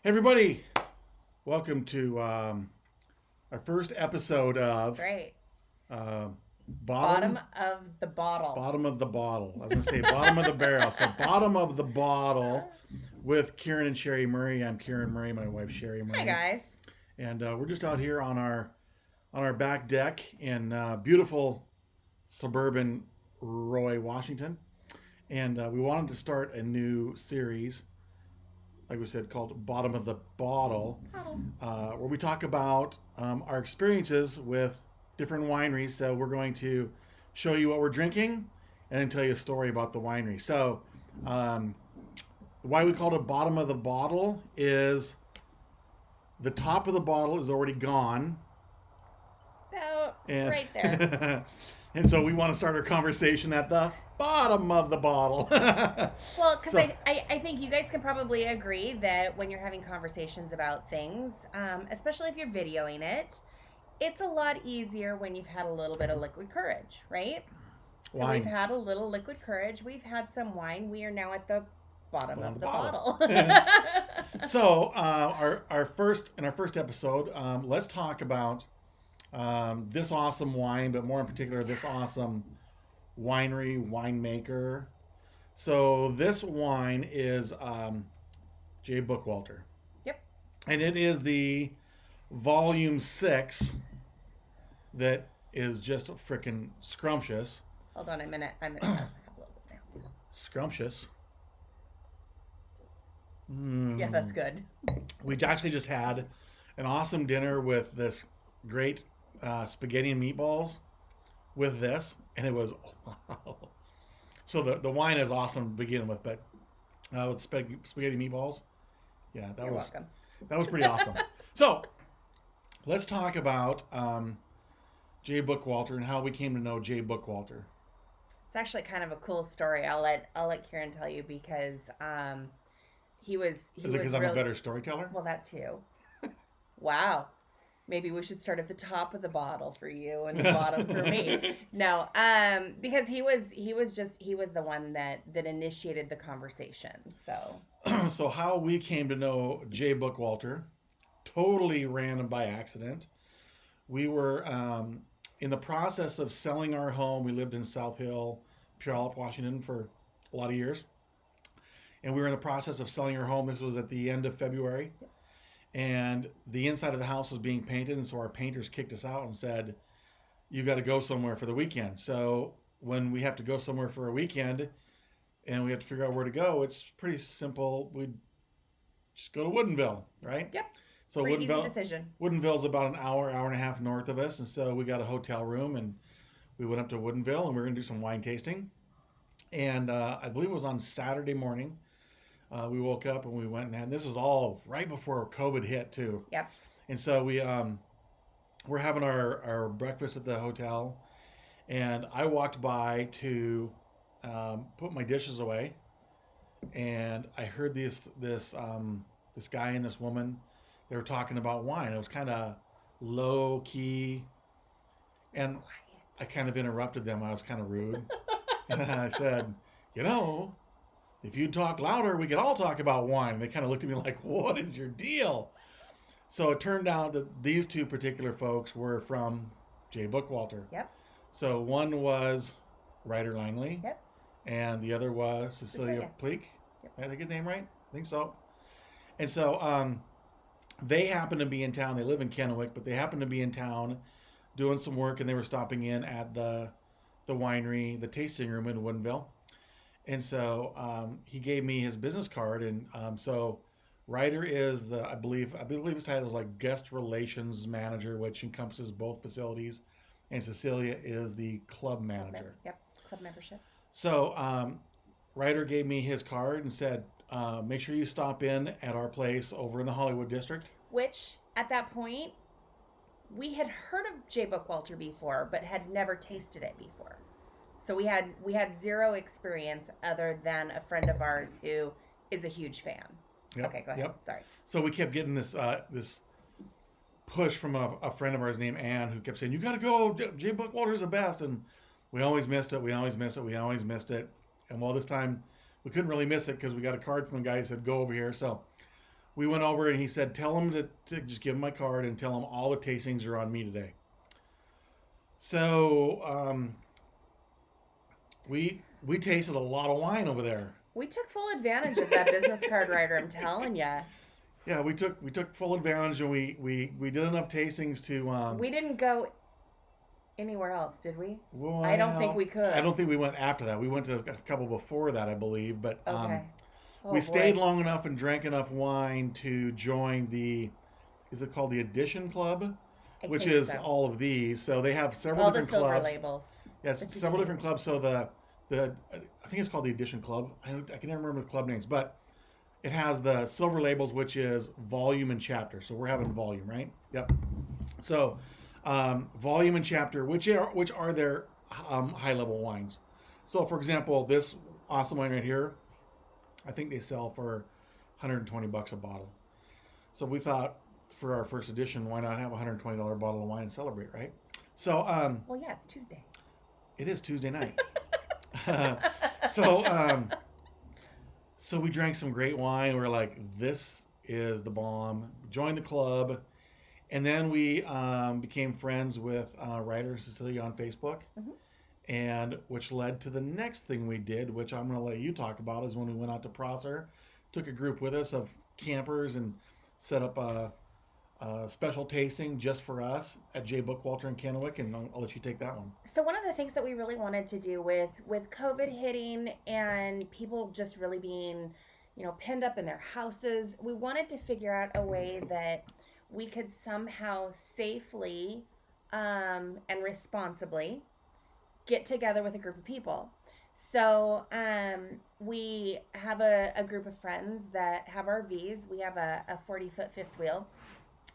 Hey everybody, welcome to our first episode of That's right. uh, Bottom bottom of the bottle. bottom of the bottle. I was going to say bottom of the barrel. So bottom of the bottle with Kieran and Sherry Murray. I'm Kieran Murray, my wife Sherry Hi Murray, guys. and we're just out here on our back deck in beautiful suburban Roy, Washington, and we wanted to start a new series, like we said, called Bottom of the Bottle, Bottle. where we talk about our experiences with different wineries. So we're going to show you what we're drinking and then tell you a story about the winery. So um, why we called it bottom of the bottle is the top of the bottle is already gone. About And, right there. and so we want to start our conversation at the bottom of the bottle. Well, because So, I think you guys can probably agree that when you're having conversations about things, especially if you're videoing it, it's a lot easier when you've had a little bit of liquid courage, right? So we've wine. had a little liquid courage. We've had some wine. We are now at the bottom Bottom of of the the bottle. bottle. So our first episode, let's talk about this awesome wine, but more in particular, this awesome winemaker. So this wine is J. Bookwalter, Yep. and it is the Volume 6 that is just freaking scrumptious. Hold on a minute. I'm gonna have a little bit there. Scrumptious. Yeah, that's good. We actually just had an awesome dinner with this great spaghetti and meatballs with this, and it was so the wine is awesome to begin with, but with spaghetti meatballs, yeah, You're welcome. that was pretty awesome. So let's talk about Jay Bookwalter and how we came to know Jay Bookwalter. It's actually kind of a cool story. I'll let Kieran tell you because he was Is it because I'm a better storyteller? well, that too. Wow. Maybe we should start at the top of the bottle for you and the bottom for me. No, because he was the one that initiated the conversation. So So how we came to know Jay Bookwalter, totally random by accident. We were in the process of selling our home. We lived in South Hill, Puyallup, Washington for a lot of years. And we were in the process of selling our home. This was at the end of February. And the inside of the house was being painted. And so our painters kicked us out and said, you got to go somewhere for the weekend. So when we have to go somewhere for a weekend and we have to figure out where to go, it's pretty simple. We'd just go to Woodinville, right? yep, So pretty easy decision. Woodinville's about an hour and a half north of us. And so we got a hotel room and we went up to Woodinville and we are going to do some wine tasting. And I believe it was on Saturday morning. We woke up and we went and had, this was all right before COVID hit too. Yep. And so we're having our breakfast at the hotel, and I walked by to put my dishes away, and I heard this guy and this woman, they were talking about wine. It was kind of low key, and Quiet. I kind of interrupted them. I was kind of rude, and I said, you know, if you'd talk louder, we could all talk about wine. And they kind of looked at me like, what is your deal? So it turned out that these two particular folks were from Jay Bookwalter. Yep. So one was Ryder Langley, Yep. and the other was Cecilia Pleak. Yep. Did I get the name right? I think so. And so they happened to be in town. They live in Kennewick, but they happened to be in town doing some work, and they were stopping in at the winery, the tasting room in Woodinville. And so he gave me his business card, and so Ryder is I believe his title is like guest relations manager, which encompasses both facilities, and Cecilia is the club manager. Yep. Club membership. So Ryder gave me his card and said, make sure you stop in at our place over in the Hollywood district. Which at that point we had heard of J. Bookwalter before, but had never tasted it before. So we had zero experience other than a friend of ours who is a huge fan. Yep, Okay, go ahead. yep. Sorry. So we kept getting this push from a friend of ours named Ann, who kept saying, you got to go, Jay Bookwalter's the best. And we always missed it. And well, this time we couldn't really miss it because we got a card from the guy who said, go over here. So we went over and he said, tell him to just give him my card and tell him all the tastings are on me today. So we tasted a lot of wine over there. We took full advantage of that business card writer, I'm telling you. Yeah, we took full advantage, and we did enough tastings to. We didn't go anywhere else, did we? Well, I don't think we could. I don't think we went after that. We went to a couple before that, I believe, but Okay. we stayed long enough and drank enough wine to join the. Is it called the Edition Club? Which is so. all of these. So they have several all different the silver clubs. labels. Yeah, it's several different clubs. So the I think it's called the Edition Club. I can never remember the club names, but it has the silver labels, which is volume and chapter. So we're having volume, right? Yep. So volume and chapter, which are their high level wines. So for example, this awesome wine right here, I think they sell for $120 a bottle. So we thought, for our first edition, why not have a $120 bottle of wine and celebrate, right? So well, yeah, it's Tuesday. It is Tuesday night. So we drank some great wine. We're like, this is the bomb. Joined the club, and then we became friends with writer Cecilia on Facebook, and which led to the next thing we did, which I'm going to let you talk about, is when we went out to Prosser, took a group with us of campers and set up a special tasting just for us at J. Bookwalter in Kennewick, and I'll let you take that one. So one of the things that we really wanted to do with COVID hitting and people just really being, pinned up in their houses, we wanted to figure out a way that we could somehow safely and responsibly get together with a group of people. So we have a group of friends that have RVs. We have a 40-foot fifth wheel.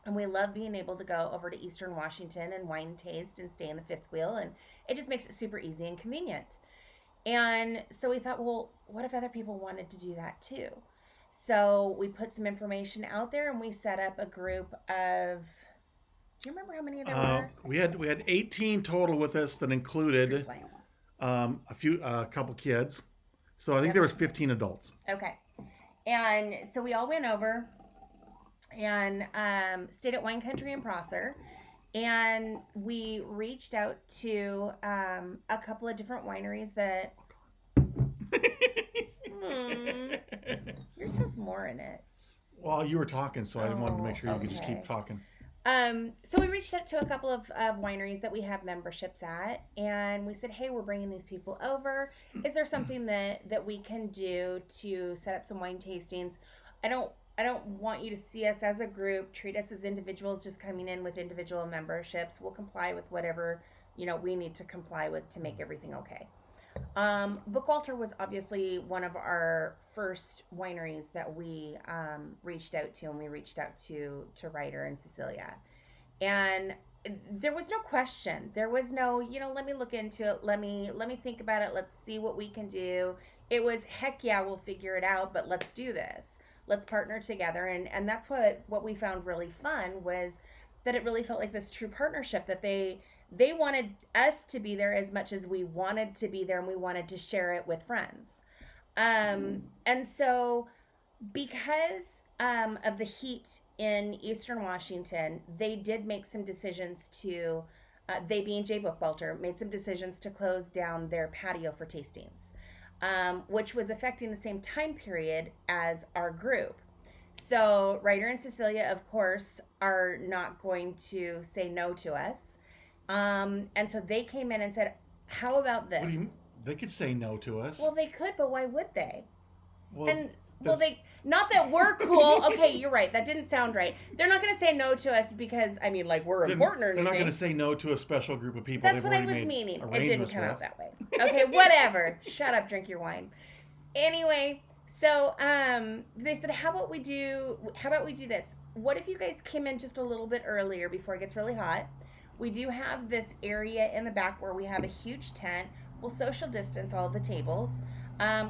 And we love being able to go over to Eastern Washington and wine taste and stay in the fifth wheel. And it just makes it super easy and convenient. And so we thought, well, what if other people wanted to do that too? So we put some information out there and we set up a group of, do you remember how many there were? We had 18 total with us that included a couple kids. So I think there was 15 adults. Okay. And so we all went over and stayed at Wine Country in Prosser, and we reached out to a couple of different wineries that yours has more in it. Well, you were talking, so I wanted to make sure you could just keep talking. So we reached out to a couple of wineries that we have memberships at, and we said, hey, we're bringing these people over. Is there something that we can do to set up some wine tastings? I don't want you to see us as a group, treat us as individuals just coming in with individual memberships. We'll comply with whatever, we need to comply with to make everything okay. Bookwalter was obviously one of our first wineries that we reached out to, and we reached out to Ryder and Cecilia. And there was no question. There was no, let me look into it. Let me think about it. Let's see what we can do. It was, heck yeah, we'll figure it out, but let's do this. Let's partner together. And that's what we found really fun, was that it really felt like this true partnership, that they wanted us to be there as much as we wanted to be there, and we wanted to share it with friends. And so because of the heat in Eastern Washington, they did make some decisions to, they being J. Bookwalter, made some decisions to close down their patio for tastings. Which was affecting the same time period as our group. So Ryder and Cecilia, of course, are not going to say no to us. And so they came in and said, how about this? What do you mean? They could say no to us. Well, they could, but why would they? They not that we're cool. Okay, you're right. That didn't sound right. They're not going to say no to us because, we're important or anything. They're not going to say no to a special group of people. That's what I was meaning. It didn't come out that way. Okay, whatever. Shut up, drink your wine. Anyway, so they said, how about we do this? What if you guys came in just a little bit earlier before it gets really hot? We do have this area in the back where we have a huge tent. We'll social distance all the tables.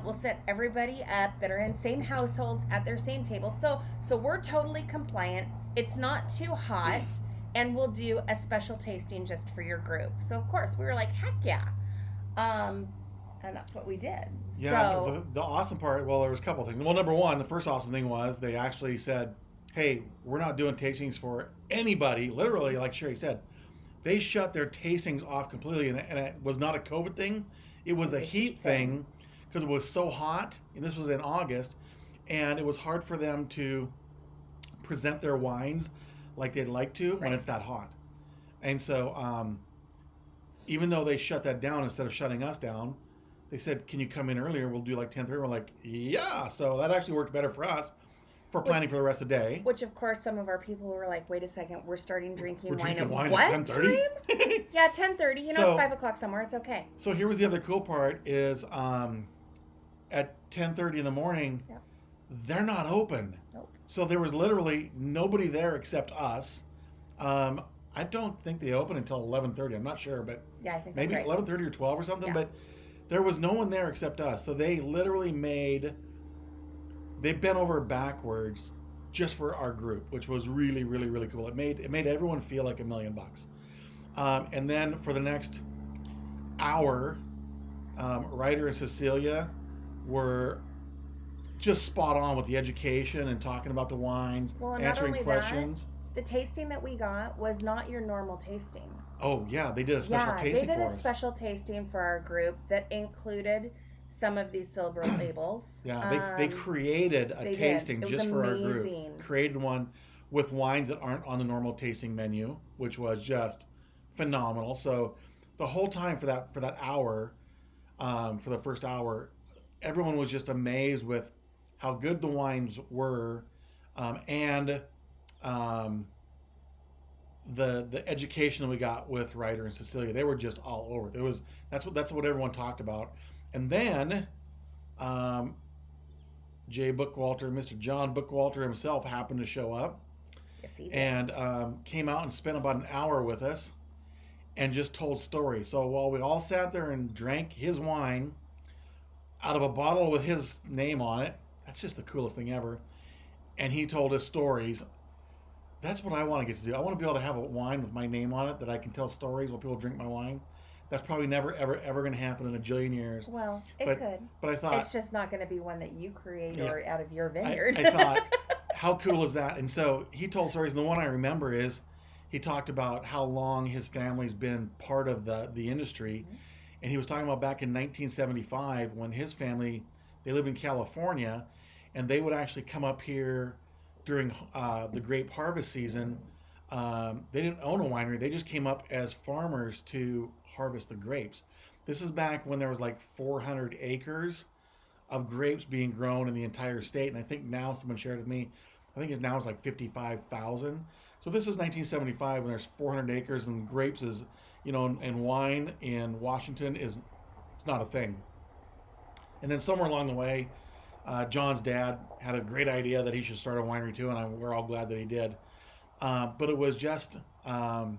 We'll set everybody up that are in same households at their same table. So we're totally compliant. It's not too hot, and we'll do a special tasting just for your group. So of course we were like, heck yeah. and that's what we did. Yeah, but So the awesome part, well, there was a couple things. Well, number one, the first awesome thing was they actually said, hey, we're not doing tastings for anybody. Literally, like Sherry said, they shut their tastings off completely, and it was not a COVID thing. It was a it's a heat heat thing. thing because it was so hot, and this was in August, and it was hard for them to present their wines like they'd like to when Right. it's that hot. And so, even though they shut that down instead of shutting us down, they said, "Can you come in earlier? We'll do like 10:30." We're like, "Yeah." So that actually worked better for us for Which, planning for the rest of the day. which of course, some of our people were like, "Wait a second, we're starting We're drinking wine drinking at wine at what 10:30. time?" Yeah, 10:30. You know, it's So 5 o'clock somewhere. It's okay. so here was the other cool part is at 10:30 in the morning, Yep. they're not open. Nope. So there was literally nobody there except us. Um, I don't think they open until 11:30. I'm not sure, but Yeah, I think that's maybe right. 11:30 or 12 or something. Yeah. But there was no one there except us. So they literally they bent over backwards just for our group, which was really really really cool. It made everyone feel like $1,000,000. And then for the next hour, Ryder and Cecilia were just spot on with the education and talking about the wines, Well, and not answering only questions. that, the tasting that we got was not your normal tasting. Oh yeah, they did a special Yeah, they tasting did for a us. special tasting for our group that included some of these silver labels. Yeah, they created a They did. tasting It was just for our amazing. group. Created one with wines that aren't on the normal tasting menu, which was just phenomenal. So the whole time for that hour, for the first hour, everyone was just amazed with how good the wines were, and um, the education that we got with Ryder and Cecilia. They were just all over it. It was that's what everyone talked about. And then um, Jay Bookwalter, Mr. John Bookwalter himself happened to show up Yes, he did. and came out and spent about an hour with us and just told stories. So while we all sat there and drank his wine out of a bottle with his name on it, that's just the coolest thing ever. And he told us stories. That's what I want to get to do. I want to be able to have a wine with my name on it that I can tell stories while people drink my wine. That's probably never, ever, ever going to happen in a jillion years. Well, it But could. but I thought, It's just not going to be one that you create Yeah. or out of your I, vineyard. I thought, how cool is that? And so he told stories, and the one I remember is he talked about how long his family's been part of the industry, and he was talking about back in 1975 when his family, they live in California, and they would actually come up here during the grape harvest season. They didn't own a winery; they just came up as farmers to harvest the grapes. This is back when there was like 400 acres of grapes being grown in the entire state, and I think now someone shared with me, I think it now is like 55,000. So this is 1975 when there's 400 acres and grapes is, and wine in Washington is it's not a thing. And then somewhere along the way, John's dad had a great idea that he should start a winery too, and we're all glad that he did. But it was just an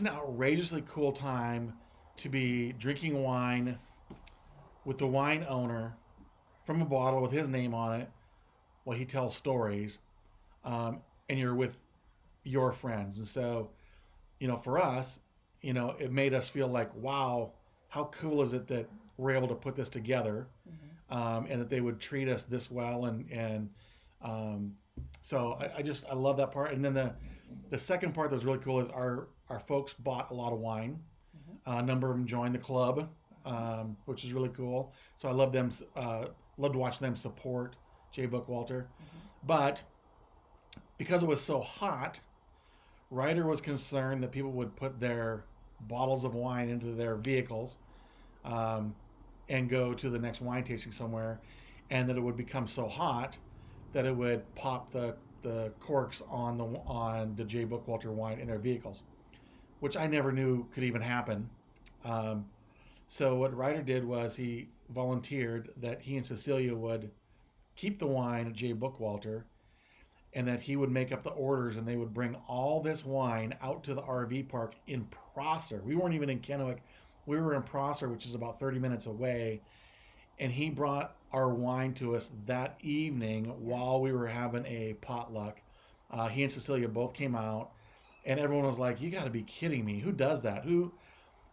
outrageously cool time to be drinking wine with the wine owner from a bottle with his name on it while he tells stories, and you're with your friends. And so, for us, it made us feel like, wow, how cool is it that we're able to put this together, and that they would treat us this well. And so I love that part. And then the second part that was really cool is our folks bought a lot of wine. A number of them joined the club, which is really cool. So I love them. Loved watching them support Jay Bookwalter. But because it was so hot, Ryder was concerned that people would put their bottles of wine into their vehicles, and go to the next wine tasting somewhere, and that it would become so hot that it would pop the corks on the J. Bookwalter wine in their vehicles, which I never knew could even happen. So what Ryder did was he volunteered that he and Cecilia would keep the wine at J. Bookwalter, and that he would make up the orders, and they would bring all this wine out to the RV park in Prosser. We weren't even in Kennewick. We were in Prosser, which is about 30 minutes away, and he brought our wine to us that evening while we were having a potluck. He and Cecilia both came out, and everyone was like, "You got to be kidding me! Who does that? Who?"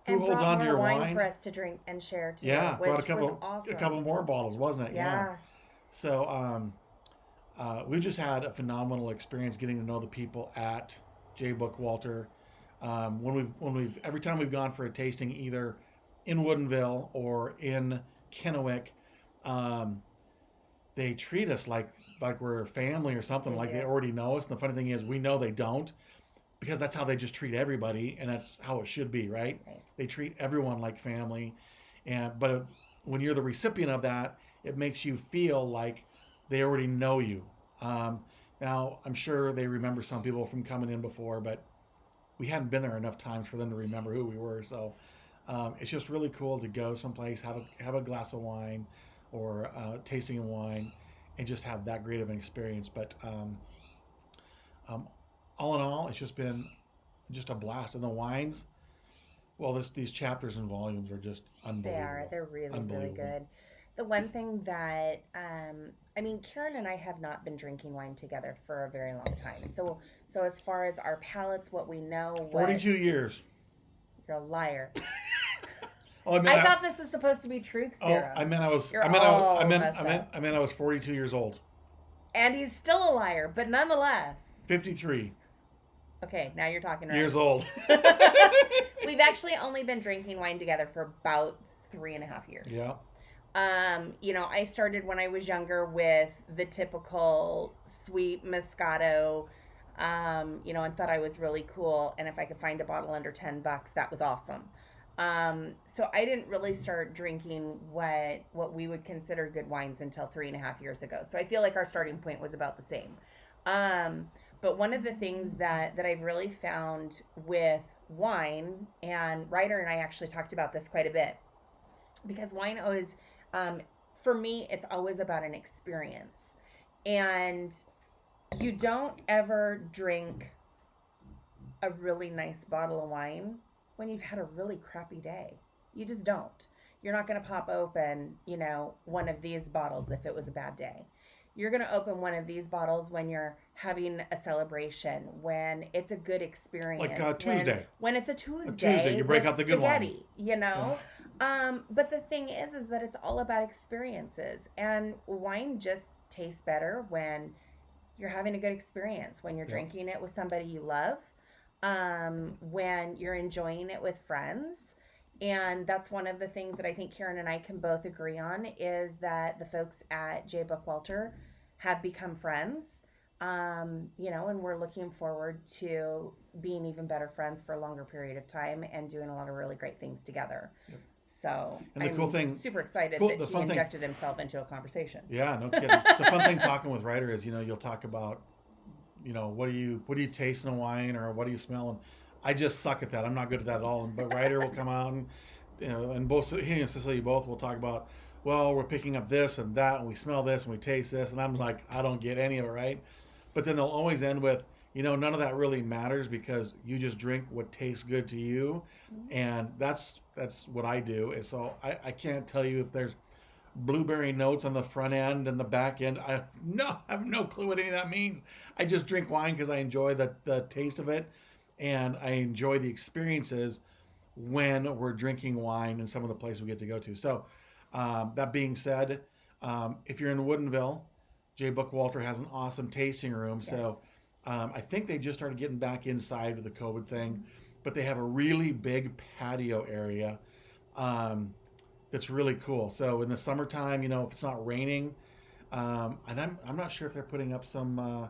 who And holds brought on to more your wine wine? for us to drink and share too, Yeah, which brought was awesome. a couple more bottles, wasn't it? Yeah. So we just had a phenomenal experience getting to know the people at J. Bookwalter. Every time we've gone for a tasting, either in Woodinville or in Kennewick, um, they treat us like we're family or something, They like they do. already know us. And the funny thing is, we know they don't, because that's how they just treat everybody, and that's how it should be, right? Right. They treat everyone like family, but when you're the recipient of that, it makes you feel like they already know you. Um, Now, I'm sure they remember some people from coming in before, but we hadn't been there enough times for them to remember who we were. So it's just really cool to go someplace, have a glass of wine, or tasting of wine, and just have that great of an experience. But um, all in all, it's just been just a blast. And the wines, well, these chapters and volumes are just They are. unbelievable. They're really, really Unbelievable. good. The one thing that, I mean, Karen and I have not been drinking wine together for a very long time. So as far as our palates, what we know, what 42 years. you're a liar. Oh, I meant I thought this is supposed to be truth oh, serum. I meant I was. You're I meant all I meant messed I meant up. I meant I was 42 years old. And he's still a liar, but nonetheless. 53 Okay, now you're talking right. years old. We've actually only been drinking wine together for about 3.5 years. Yeah. I started when I was younger with the typical sweet Moscato, and thought I was really cool. And if I could find a bottle under $10, that was awesome. So I didn't really start drinking what we would consider good wines until 3.5 years ago. So I feel like our starting point was about the same. But one of the things that I've really found with wine, and Ryder and I actually talked about this quite a bit, because wine always, for me, it's always about an experience. And you don't ever drink a really nice bottle of wine when you've had a really crappy day. You just don't. You're not going to pop open, one of these bottles if it was a bad day. You're going to open one of these bottles when you're having a celebration, when it's a good experience. Like Tuesday. When it's a Tuesday. Tuesday, you break with out the good spaghetti, wine. But the thing is that it's all about experiences. And wine just tastes better when you're having a good experience, when you're drinking it with somebody you love, when you're enjoying it with friends. And that's one of the things that I think Karen and I can both agree on, is that the folks at J. Bookwalter have become friends, and we're looking forward to being even better friends for a longer period of time and doing a lot of really great things together. Yep. So and the cool thing, super excited that he injected himself into a conversation. Yeah, no kidding. The fun thing talking with Ryder is, you'll talk about, what do you taste in a wine, or what do you smell? And I just suck at that. I'm not good at that at all. But Ryder will come out and both he and Cecily both will talk about, well, we're picking up this and that, and we smell this and we taste this, and I'm like, I don't get any of it, right? But then they'll always end with, none of that really matters, because you just drink what tastes good to you, and that's what I do. And so I can't tell you if there's blueberry notes on the front end and the back end. I have no clue what any of that means. I just drink wine because I enjoy the taste of it, and I enjoy the experiences when we're drinking wine in some of the places we get to go to. So that being said, if you're in Woodinville, J. Bookwalter has an awesome tasting room. Yes. So I think they just started getting back inside with the COVID thing, but they have a really big patio area that's really cool. So in the summertime, if it's not raining, and I'm not sure if they're putting up some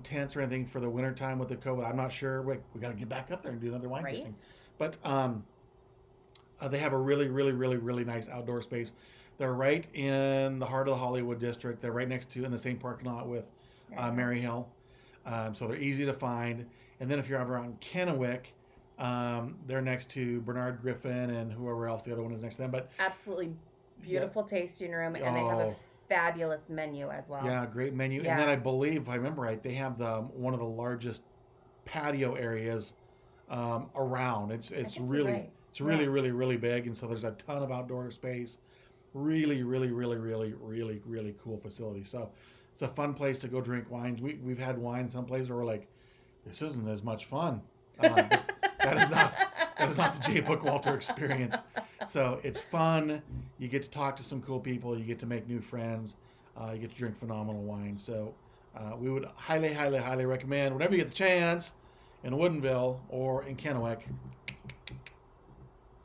tents or anything for the wintertime with the COVID. I'm not sure. We got to get back up there and do another wine tasting. But they have a really, really, really, really nice outdoor space. They're right in the heart of the Hollywood district. They're right next to, in the same parking lot with Mary Hill. So they're easy to find. And then if you're ever out in Kennewick, they're next to Bernard Griffin and whoever else the other one is next to them. But absolutely beautiful tasting room, and they have a fabulous menu as well. Yeah, great menu. Yeah. And then I believe, if I remember right, they have one of the largest patio areas around. It's really right. It's really, really, really big, and so there's a ton of outdoor space. Really, really, really, really, really, really cool facility. So it's a fun place to go drink wines. We've had wine some places where we're like, this isn't as much fun. That is not. That is not the Jay Bookwalter experience. So it's fun. You get to talk to some cool people. You get to make new friends. You get to drink phenomenal wine. So we would highly, highly, highly recommend whenever you get the chance in Woodinville or in Kennewick,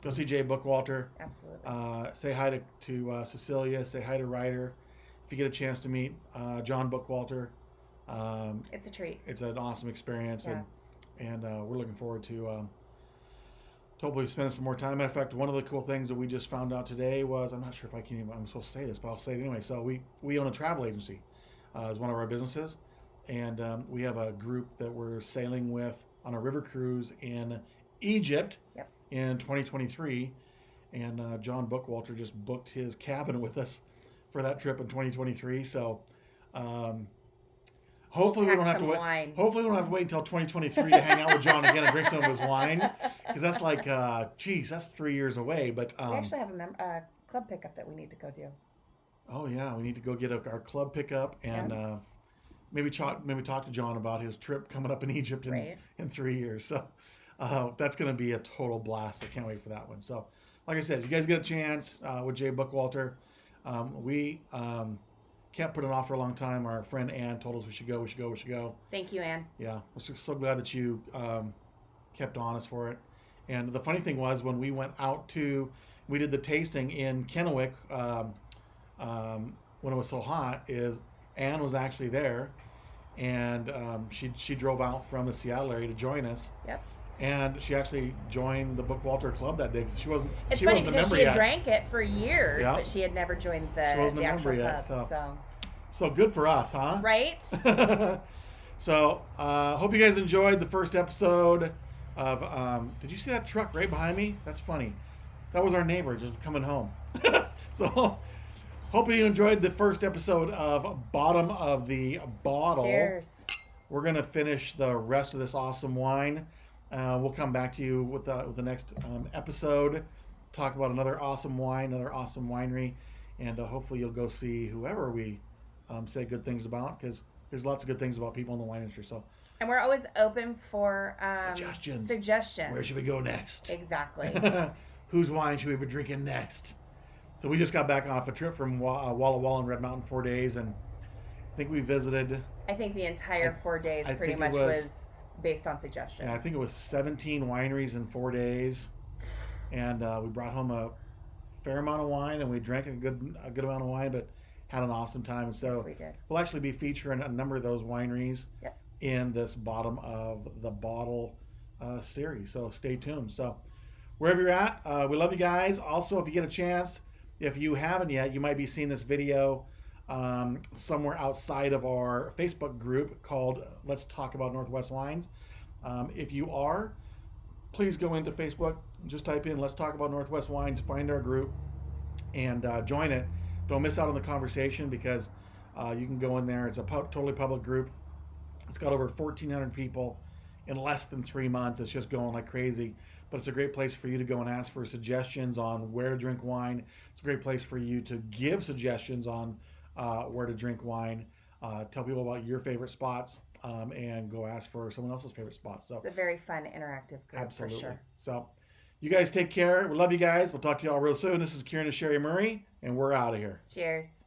go see Jay Bookwalter. Absolutely. Say hi to Cecilia. Say hi to Ryder. If you get a chance to meet John Bookwalter, It's a treat. it's an awesome experience, Yeah. and we're looking forward to hopefully spending some more time. Matter of fact, one of the cool things that we just found out today was, I'm not sure if I'm supposed to say this, but I'll say it anyway. So we own a travel agency as one of our businesses, and we have a group that we're sailing with on a river cruise in Egypt Yep. in 2023, and John Bookwalter just booked his cabin with us for that trip in 2023. So hopefully we pack don't have to some wait. wine. Hopefully we don't have to wait until 2023 to hang out with John again and drink some of his wine, because that's like, that's 3 years away. But We actually have a club pickup that we need to go do. oh yeah, we need to go get our club pickup and maybe talk to John about his trip coming up in Egypt in 3 years. So that's going to be a total blast. I can't wait for that one. So like I said, if you guys get a chance with Jay Bookwalter, we can't put it off for a long time. Our friend Ann told us we should go. Thank you, Ann. Yeah, we're so glad that you kept on us for it. And the funny thing was, when we went out we did the tasting in Kennewick when it was so hot, is Ann was actually there, and she drove out from the Seattle area to join us. Yep. And she actually joined the Bookwalter Club that day. She wasn't. It's she funny wasn't a because member she had yet. drank it for years, Yeah. but she had never joined the, She wasn't the a actual member yet, club. So good for us, huh? Right? So hope you guys enjoyed the first episode of. Did you see that truck right behind me? That's funny. That was our neighbor just coming home. So hope you enjoyed the first episode of Bottom of the Bottle. Cheers. We're gonna finish the rest of this awesome wine. We'll come back to you with the next episode. Talk about another awesome wine, another awesome winery, and hopefully you'll go see whoever we say good things about, because there's lots of good things about people in the wine industry. So And we're always open for suggestions. Where should we go next? Exactly. Whose wine should we be drinking next? So we just got back off a trip from Walla Walla and Red Mountain 4 days, and I think we visited. I think the entire 4 days I pretty think much it was based on suggestion. Yeah, I think it was 17 wineries in 4 days, and we brought home a fair amount of wine, and we drank a good amount of wine, but had an awesome time. And so Yes, we did. we'll actually be featuring a number of those wineries Yep. in this Bottom of the Bottle series. So stay tuned. So wherever you're at, we love you guys. Also, if you get a chance, if you haven't yet, you might be seeing this video somewhere outside of our Facebook group called Let's Talk About Northwest Wines. If you are, please go into Facebook, just type in Let's Talk About Northwest Wines, find our group, and join it. Don't miss out on the conversation, because you can go in there. It's a totally public group. It's got over 1,400 people in less than 3 months. It's just going like crazy. But it's a great place for you to go and ask for suggestions on where to drink wine. It's a great place for you to give suggestions on where to drink wine. Tell people about your favorite spots, and go ask for someone else's favorite spots. So It's a very fun, interactive group absolutely. for sure. So you guys take care. We love you guys. We'll talk to you all real soon. This is Kieran and Sherry Murray, and we're out of here. Cheers.